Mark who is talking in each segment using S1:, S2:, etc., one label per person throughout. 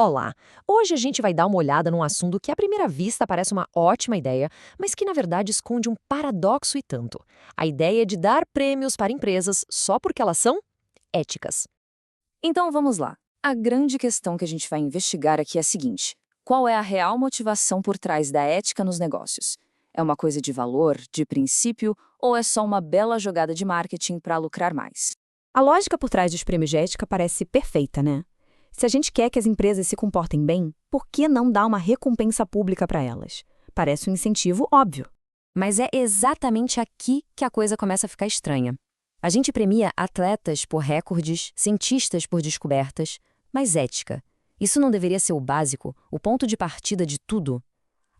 S1: Olá! Hoje a gente vai dar uma olhada num assunto que à primeira vista parece uma ótima ideia, mas que na verdade esconde um paradoxo e tanto. A ideia de dar prêmios para empresas só porque elas são éticas.
S2: Então vamos lá. A grande questão que a gente vai investigar aqui é a seguinte: qual é a real motivação por trás da ética nos negócios? É uma coisa de valor, de princípio, ou é só uma bela jogada de marketing para lucrar mais?
S3: A lógica por trás dos prêmios de ética parece perfeita, né? Se a gente quer que as empresas se comportem bem, por que não dar uma recompensa pública para elas? Parece um incentivo óbvio.
S1: Mas é exatamente aqui que a coisa começa a ficar estranha. A gente premia atletas por recordes, cientistas por descobertas, mas ética. Isso não deveria ser o básico, o ponto de partida de tudo?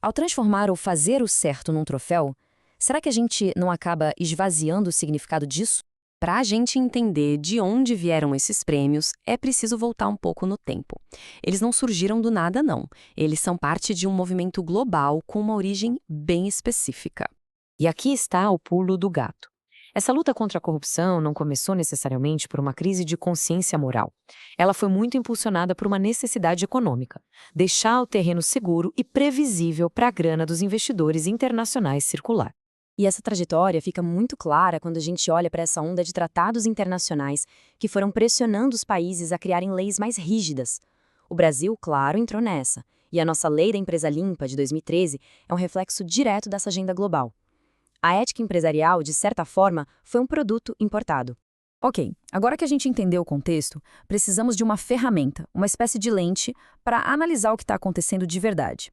S1: Ao transformar o fazer o certo num troféu, será que a gente não acaba esvaziando o significado disso? Para a gente entender de onde vieram esses prêmios, é preciso voltar um pouco no tempo. Eles não surgiram do nada, não. Eles são parte de um movimento global com uma origem bem específica. E aqui está o pulo do gato. Essa luta contra a corrupção não começou necessariamente por uma crise de consciência moral. Ela foi muito impulsionada por uma necessidade econômica: deixar o terreno seguro e previsível para a grana dos investidores internacionais circular.
S4: E essa trajetória fica muito clara quando a gente olha para essa onda de tratados internacionais que foram pressionando os países a criarem leis mais rígidas. O Brasil, claro, entrou nessa, e a nossa Lei da Empresa Limpa, de 2013, é um reflexo direto dessa agenda global. A ética empresarial, de certa forma, foi um produto importado.
S2: Ok, agora que a gente entendeu o contexto, precisamos de uma ferramenta, uma espécie de lente, para analisar o que está acontecendo de verdade.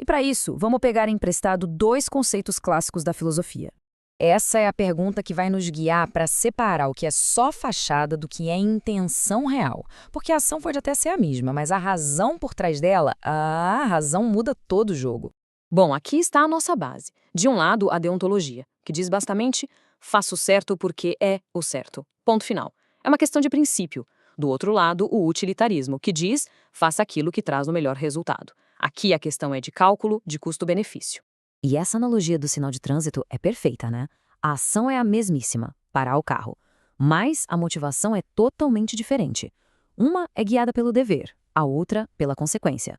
S2: E para isso, vamos pegar emprestado dois conceitos clássicos da filosofia.
S1: Essa é a pergunta que vai nos guiar para separar o que é só fachada do que é intenção real. Porque a ação pode até ser a mesma, mas a razão por trás dela, a razão muda todo o jogo. Bom, aqui está a nossa base. De um lado, a deontologia, que diz basicamente: faça o certo porque é o certo. Ponto final. É uma questão de princípio. Do outro lado, o utilitarismo, que diz: faça aquilo que traz o melhor resultado. Aqui a questão é de cálculo de custo-benefício. E essa analogia do sinal de trânsito é perfeita, né? A ação é a mesmíssima, parar o carro. Mas a motivação é totalmente diferente. Uma é guiada pelo dever, a outra pela consequência.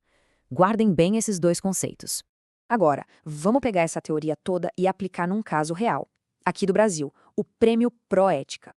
S1: Guardem bem esses dois conceitos.
S5: Agora, vamos pegar essa teoria toda e aplicar num caso real. Aqui do Brasil, o Prêmio Proética.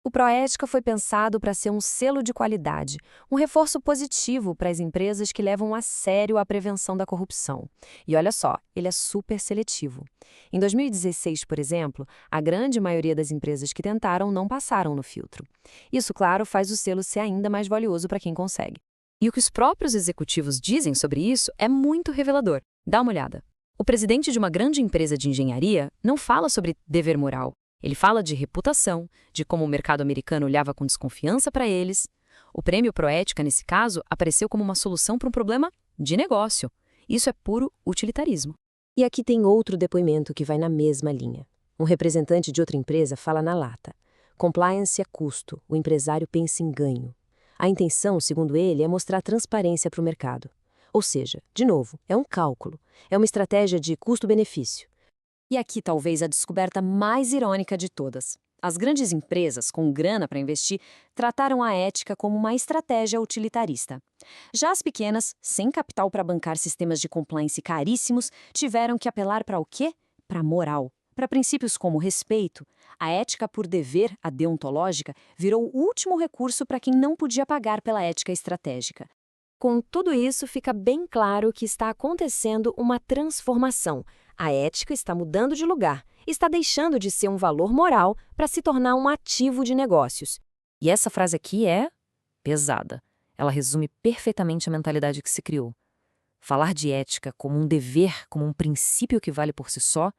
S4: O Proética foi pensado para ser um selo de qualidade, um reforço positivo para as empresas que levam a sério a prevenção da corrupção. E olha só, ele é super seletivo. Em 2016, por exemplo, a grande maioria das empresas que tentaram não passaram no filtro. Isso, claro, faz o selo ser ainda mais valioso para quem consegue.
S2: E o que os próprios executivos dizem sobre isso é muito revelador. Dá uma olhada. O presidente de uma grande empresa de engenharia não fala sobre dever moral. Ele fala de reputação, de como o mercado americano olhava com desconfiança para eles. O prêmio Proética, nesse caso, apareceu como uma solução para um problema de negócio. Isso é puro utilitarismo.
S6: E aqui tem outro depoimento que vai na mesma linha. Um representante de outra empresa fala na lata: compliance é custo, o empresário pensa em ganho. A intenção, segundo ele, é mostrar transparência para o mercado. Ou seja, de novo, é um cálculo, é uma estratégia de custo-benefício.
S4: E aqui talvez a descoberta mais irônica de todas. As grandes empresas, com grana para investir, trataram a ética como uma estratégia utilitarista. Já as pequenas, sem capital para bancar sistemas de compliance caríssimos, tiveram que apelar para o quê? Para moral. Para princípios como respeito. A ética por dever, a deontológica, virou o último recurso para quem não podia pagar pela ética estratégica.
S6: Com tudo isso, fica bem claro que está acontecendo uma transformação. A ética está mudando de lugar, está deixando de ser um valor moral para se tornar um ativo de negócios.
S1: E essa frase aqui é pesada. Ela resume perfeitamente a mentalidade que se criou. Falar de ética como um dever, como um princípio que vale por si só,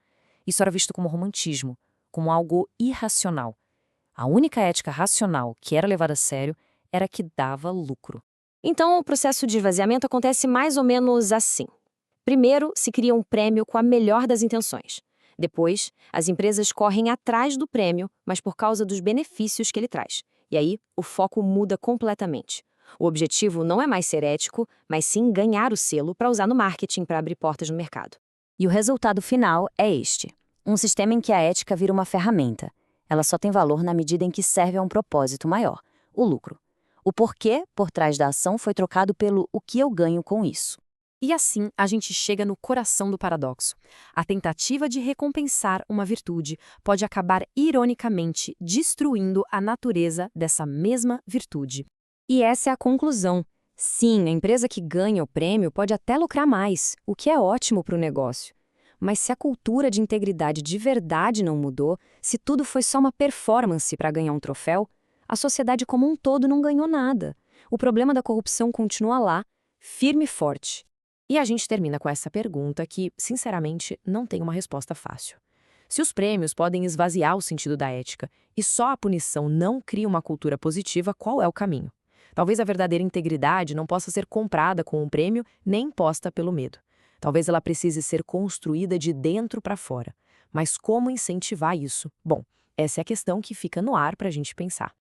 S1: isso era visto como romantismo, como algo irracional. A única ética racional que era levada a sério era a que dava lucro.
S4: Então, o processo de esvaziamento acontece mais ou menos assim. Primeiro, se cria um prêmio com a melhor das intenções. Depois, as empresas correm atrás do prêmio, mas por causa dos benefícios que ele traz. E aí, o foco muda completamente. O objetivo não é mais ser ético, mas sim ganhar o selo para usar no marketing para abrir portas no mercado.
S7: E o resultado final é este: um sistema em que a ética vira uma ferramenta. Ela só tem valor na medida em que serve a um propósito maior, o lucro. O porquê por trás da ação foi trocado pelo o que eu ganho com isso.
S2: E assim, a gente chega no coração do paradoxo. A tentativa de recompensar uma virtude pode acabar ironicamente destruindo a natureza dessa mesma virtude.
S1: E essa é a conclusão. Sim, a empresa que ganha o prêmio pode até lucrar mais, o que é ótimo para o negócio. Mas se a cultura de integridade de verdade não mudou, se tudo foi só uma performance para ganhar um troféu, a sociedade como um todo não ganhou nada. O problema da corrupção continua lá, firme e forte.
S2: E a gente termina com essa pergunta que, sinceramente, não tem uma resposta fácil. Se os prêmios podem esvaziar o sentido da ética e só a punição não cria uma cultura positiva, qual é o caminho? Talvez a verdadeira integridade não possa ser comprada com um prêmio nem imposta pelo medo. Talvez ela precise ser construída de dentro para fora. Mas como incentivar isso? Bom, essa é a questão que fica no ar para a gente pensar.